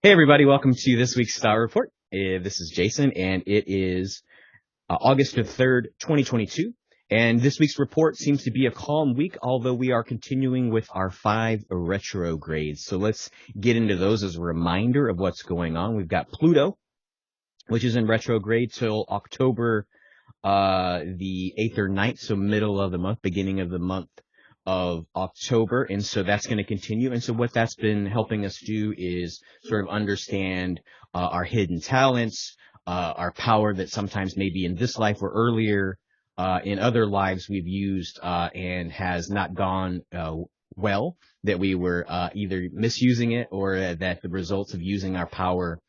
Hey everybody, welcome to this week's Star Report. This is Jason, and it is August the 3rd, 2022. And this week's report seems to be a calm week, although we are continuing with our 5 retrogrades. So let's get into those as a reminder of what's going on. We've got Pluto, which is in retrograde till October the 8th or 9th, so middle of the month, beginning of the month of October. And so that's going to continue. And so what that's been helping us do is sort of understand our hidden talents, our power that sometimes maybe in this life or earlier in other lives we've used and has not gone well, that we were either misusing it or that the results of using our power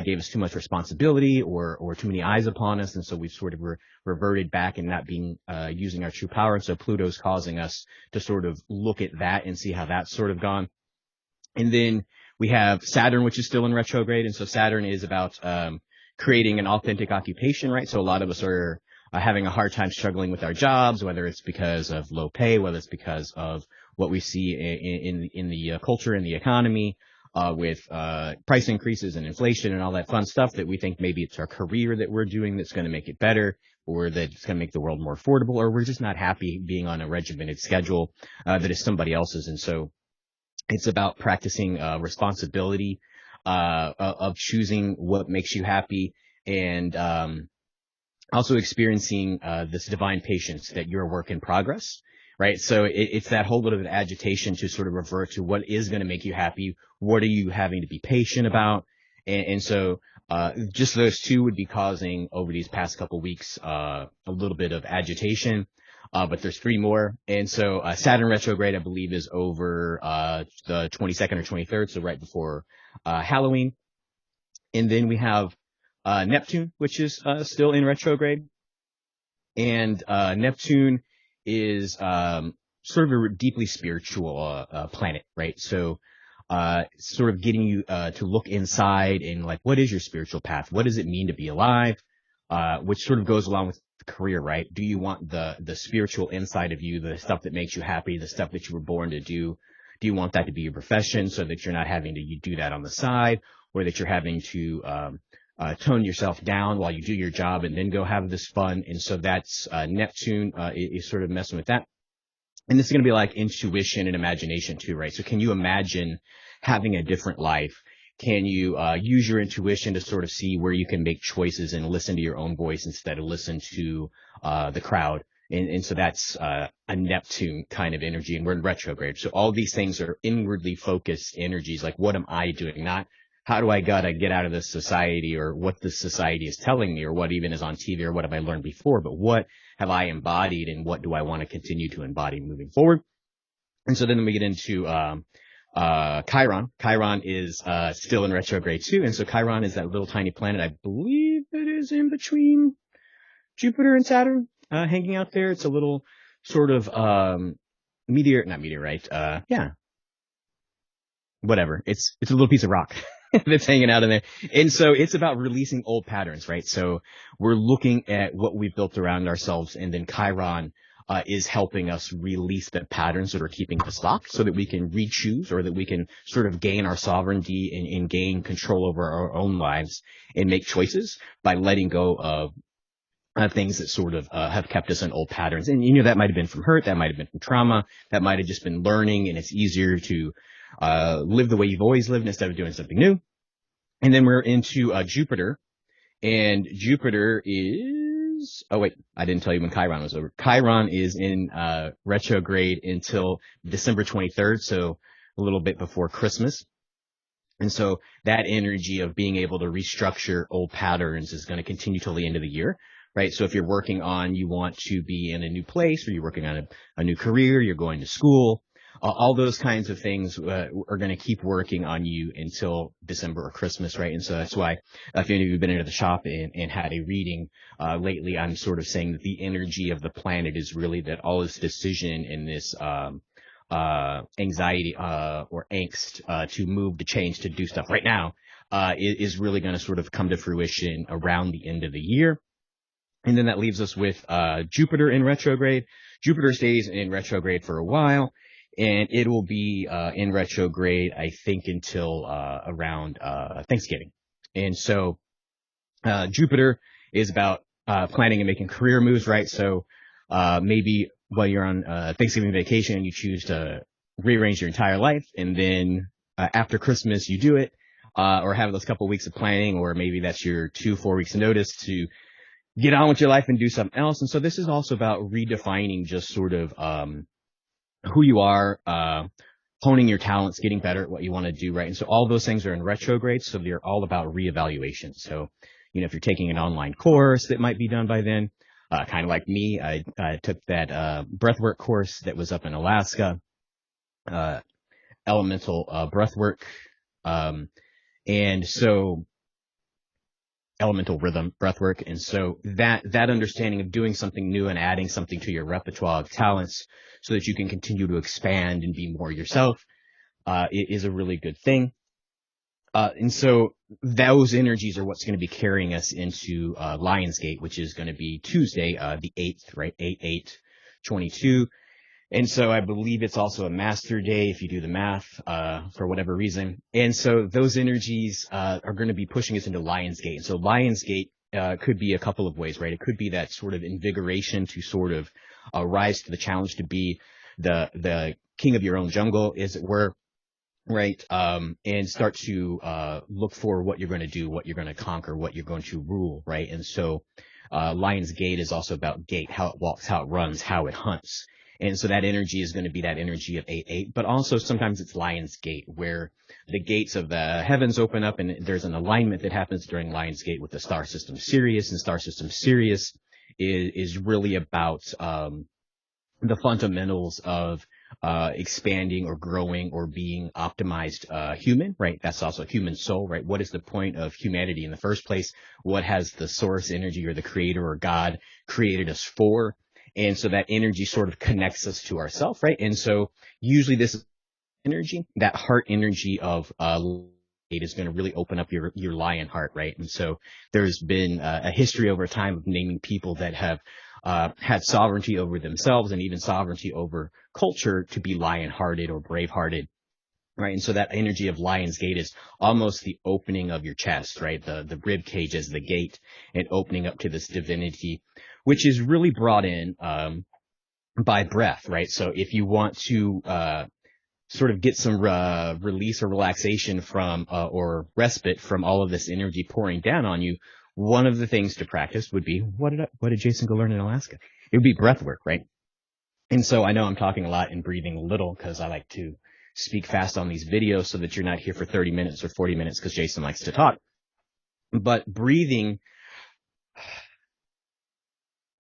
gave us too much responsibility or too many eyes upon us. And so we've sort of reverted back and not being using our true power. And so Pluto's causing us to sort of look at that and see how that's sort of gone. And then we have Saturn, which is still in retrograde. And so Saturn is about creating an authentic occupation, right? So a lot of us are having a hard time struggling with our jobs, whether it's because of low pay, whether it's because of what we see in the culture and the economy. With price increases and inflation and all that fun stuff that we think maybe it's our career that we're doing that's going to make it better, or that it's going to make the world more affordable, or we're just not happy being on a regimented schedule that is somebody else's. And so it's about practicing responsibility of choosing what makes you happy, and also experiencing this divine patience that you're a work in progress. Right. So it's that whole little bit of agitation to sort of revert to what is going to make you happy. What are you having to be patient about? And so just those two would be causing over these past couple weeks a little bit of agitation. But there's 3 more. And so Saturn retrograde, I believe, is over the 22nd or 23rd. So right before Halloween. And then we have Neptune, which is still in retrograde. And Neptune is sort of a deeply spiritual planet, right? So sort of getting you to look inside and like, what is your spiritual path? What does it mean to be alive? Which sort of goes along with the career, right? Do you want the spiritual inside of you, the stuff that makes you happy, the stuff that you were born to do? Do you want that to be your profession so that you're not having to do that on the side, or that you're having to tone yourself down while you do your job and then go have this fun? And so that's Neptune is sort of messing with that. And this is going to be like intuition and imagination too, right? So can you imagine having a different life? Can you use your intuition to sort of see where you can make choices and listen to your own voice instead of listen to the crowd? And so that's a Neptune kind of energy, and we're in retrograde. So all these things are inwardly focused energies, like what am I doing? Not how do I gotta get out of this society, or what this society is telling me, or what even is on TV, or what have I learned before, but what have I embodied, and what do I want to continue to embody moving forward? And so then we get into Chiron. Chiron is still in retrograde too, and so Chiron is that little tiny planet. I believe it is in between Jupiter and Saturn, hanging out there. It's a little sort of meteorite. Whatever. It's a little piece of rock that's hanging out in there. And so it's about releasing old patterns, right? So we're looking at what we've built around ourselves, and then Chiron is helping us release the patterns that are keeping us locked, so that we can re-choose, or that we can sort of gain our sovereignty and gain control over our own lives and make choices by letting go of things that sort of have kept us in old patterns. And, that might have been from hurt, that might have been from trauma, that might have just been learning, and it's easier to live the way you've always lived instead of doing something new. And then we're into Jupiter, and Jupiter is, I didn't tell you when Chiron was over. Chiron is in retrograde until December 23rd, so a little bit before Christmas. And so that energy of being able to restructure old patterns is going to continue till the end of the year, right? So if you're working on, you want to be in a new place, or you're working on a new career, you're going to school, all those kinds of things are going to keep working on you until December or Christmas, right? And so that's why if any of you have been into the shop and had a reading lately, I'm sort of saying that the energy of the planet is really that all this decision and this anxiety or angst to move, to change, to do stuff right now is really going to sort of come to fruition around the end of the year. And then that leaves us with Jupiter in retrograde. Jupiter stays in retrograde for a while. and it will be in retrograde, I think, until around Thanksgiving. And so Jupiter is about planning and making career moves, right? So maybe while you're on Thanksgiving vacation, you choose to rearrange your entire life, and then after Christmas, you do it, or have those couple weeks of planning, or maybe that's your 4 weeks of notice to get on with your life and do something else. And so this is also about redefining just sort of who you are, honing your talents, getting better at what you want to do, right? And so all those things are in retrograde, so they're all about reevaluation. So, you know, if you're taking an online course that might be done by then, kind of like me, I took that breathwork course that was up in Alaska, elemental breathwork, and so elemental rhythm breathwork. And so that understanding of doing something new and adding something to your repertoire of talents so that you can continue to expand and be more yourself, it is a really good thing. And so those energies are what's going to be carrying us into Lionsgate, which is going to be Tuesday, the 8th, right? 8/8/22. And so I believe it's also a master day if you do the math, for whatever reason. And so those energies are going to be pushing us into Lionsgate. So Lionsgate could be a couple of ways, right? It could be that sort of invigoration to sort of rise to the challenge to be the king of your own jungle, as it were, right? And start to look for what you're going to do, what you're going to conquer, what you're going to rule, right? And so Lionsgate is also about gate, how it walks, how it runs, how it hunts. And so that energy is going to be that energy of 8/8, but also sometimes it's Lionsgate, where the gates of the heavens open up, and there's an alignment that happens during Lionsgate with the star system Sirius. And star system Sirius is really about the fundamentals of expanding or growing or being optimized human, right? That's also human soul, right? What is the point of humanity in the first place? What has the source energy or the creator or God created us for? And so that energy sort of connects us to ourselves, right? And so usually this energy, that heart energy of it is going to really open up your lion heart, right? And so there's been a history over time of naming people that have had sovereignty over themselves and even sovereignty over culture to be lion-hearted or brave-hearted, right? And so that energy of Lionsgate is almost the opening of your chest, right? The rib cage as the gate and opening up to this divinity, which is really brought in by breath, right? So if you want to sort of get some release or relaxation from or respite from all of this energy pouring down on you, one of the things to practice would be, what did Jason go learn in Alaska? It would be breath work, right? And so I know I'm talking a lot and breathing a little because I like to speak fast on these videos so that you're not here for 30 minutes or 40 minutes because Jason likes to talk. But breathing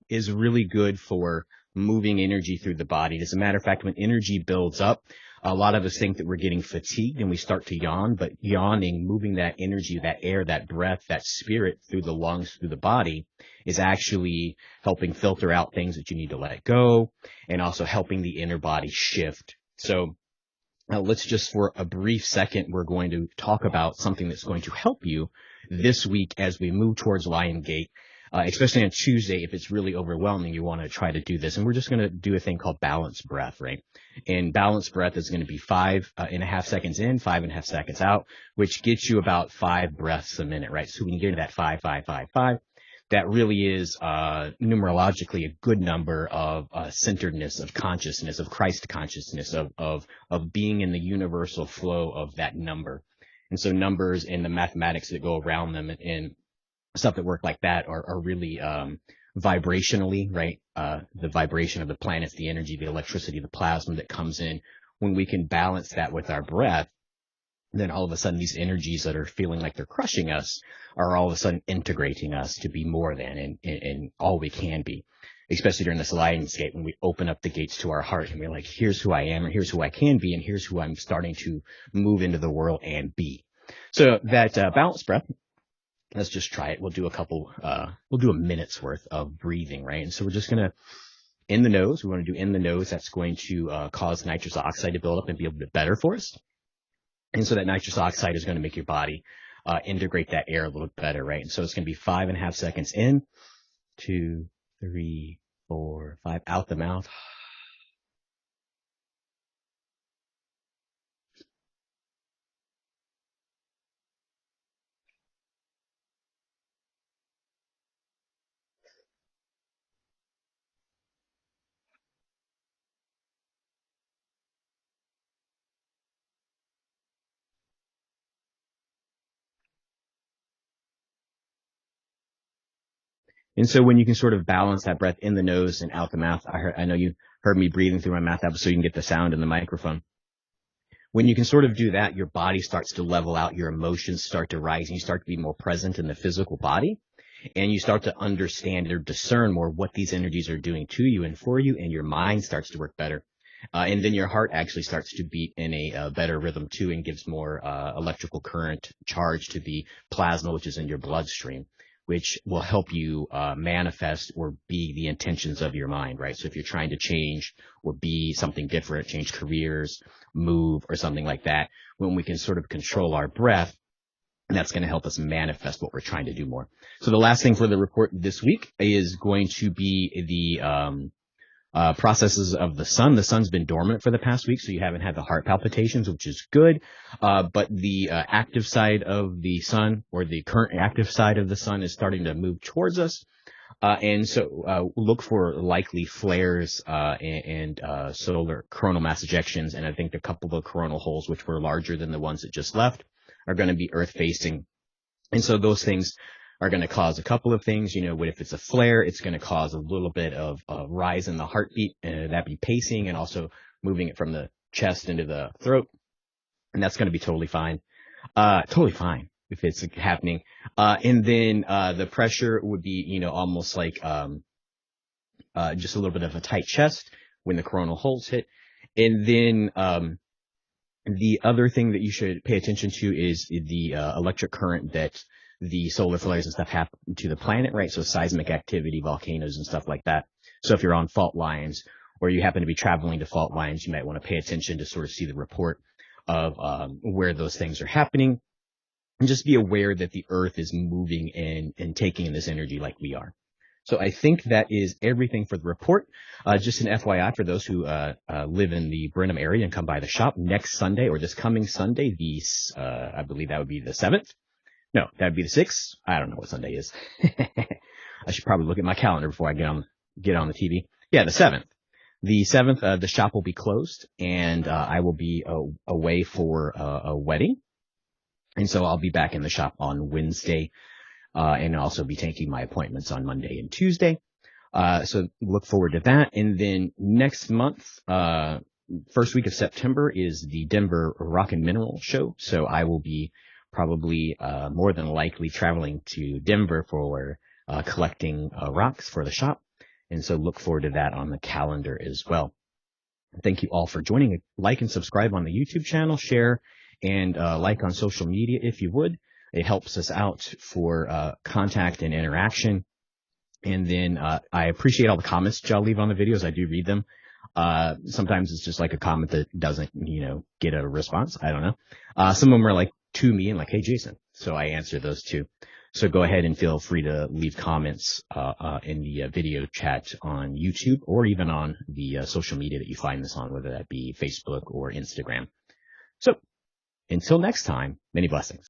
is really good for moving energy through the body. As a matter of fact, when energy builds up, a lot of us think that we're getting fatigued and we start to yawn, but yawning, moving that energy, that air, that breath, that spirit through the lungs, through the body is actually helping filter out things that you need to let go and also helping the inner body shift. So let's just for a brief second, we're going to talk about something that's going to help you this week as we move towards Lionsgate. Especially on Tuesday, if it's really overwhelming, you want to try to do this. And we're just going to do a thing called balanced breath, right? And balanced breath is going to be 5.5 seconds in, 5.5 seconds out, which gets you about 5 breaths a minute, right? So when you get into that 5, 5, 5, 5, that really is numerologically a good number of centeredness, of consciousness, of Christ consciousness, of being in the universal flow of that number. And so numbers and the mathematics that go around them and stuff that work like that are really vibrationally, right? The vibration of the planets, the energy, the electricity, the plasma that comes in. When we can balance that with our breath, then all of a sudden these energies that are feeling like they're crushing us are all of a sudden integrating us to be more than and all we can be. Especially during this Lionsgate, when we open up the gates to our heart and we're like, here's who I am, and here's who I can be, and here's who I'm starting to move into the world and be. So that balanced breath, let's just try it. We'll do a minute's worth of breathing, right? And so we're just going to, in the nose, we want to do in the nose. That's going to cause nitrous oxide to build up and be a bit better for us. And so that nitrous oxide is going to make your body integrate that air a little better, right? And so it's going to be 5.5 seconds in, 2, 3, 4, 5, out the mouth. And so when you can sort of balance that breath in the nose and out the mouth, I know you heard me breathing through my mouth out so you can get the sound in the microphone. When you can sort of do that, your body starts to level out, your emotions start to rise, and you start to be more present in the physical body. And you start to understand or discern more what these energies are doing to you and for you, and your mind starts to work better. And then your heart actually starts to beat in a better rhythm too, and gives more electrical current charge to the plasma, which is in your bloodstream, which will help you manifest or be the intentions of your mind, right? So if you're trying to change or be something different, change careers, move, or something like that, when we can sort of control our breath, that's going to help us manifest what we're trying to do more. So the last thing for the report this week is going to be the processes of the sun. The sun's been dormant for the past week, so you haven't had the heart palpitations, which is good. But the active side of the sun, or the current active side of the sun, is starting to move towards us. And so look for likely flares and solar coronal mass ejections. And I think a couple of coronal holes, which were larger than the ones that just left, are going to be Earth facing. And so those things are going to cause a couple of things. You know, if it's a flare, it's going to cause a little bit of rise in the heartbeat, and that'd be pacing and also moving it from the chest into the throat. And that's going to be totally fine. Totally fine if it's happening. And then the pressure would be, you know, almost like just a little bit of a tight chest when the coronal holes hit. And then the other thing that you should pay attention to is the electric current that the solar flares and stuff happen to the planet, right? So seismic activity, volcanoes and stuff like that. So if you're on fault lines, or you happen to be traveling to fault lines, you might want to pay attention to sort of see the report of where those things are happening. And just be aware that the Earth is moving and taking in this energy like we are. So I think that is everything for the report. Just an FYI for those who live in the Brenham area and come by the shop next Sunday, or this coming Sunday, I believe that would be the 7th. No, that would be the 6th. I don't know what Sunday is. I should probably look at my calendar before I get on the TV. Yeah, the 7th. The 7th, the shop will be closed, and I will be away for a wedding. And so I'll be back in the shop on Wednesday. And also be taking my appointments on Monday and Tuesday. So look forward to that. And then next month, first week of September, is the Denver Rock and Mineral Show. So I will be probably more than likely traveling to Denver for collecting rocks for the shop. And so look forward to that on the calendar as well. Thank you all for joining. Like and subscribe on the YouTube channel, share and like on social media if you would. It helps us out for contact and interaction. And then I appreciate all the comments that y'all leave on the videos. I do read them. Sometimes it's just like a comment that doesn't, you know, get a response. I don't know. Some of them are like to me and like, hey, Jason. So I answer those too. So go ahead and feel free to leave comments in the video chat on YouTube, or even on the social media that you find this on, whether that be Facebook or Instagram. So until next time, many blessings.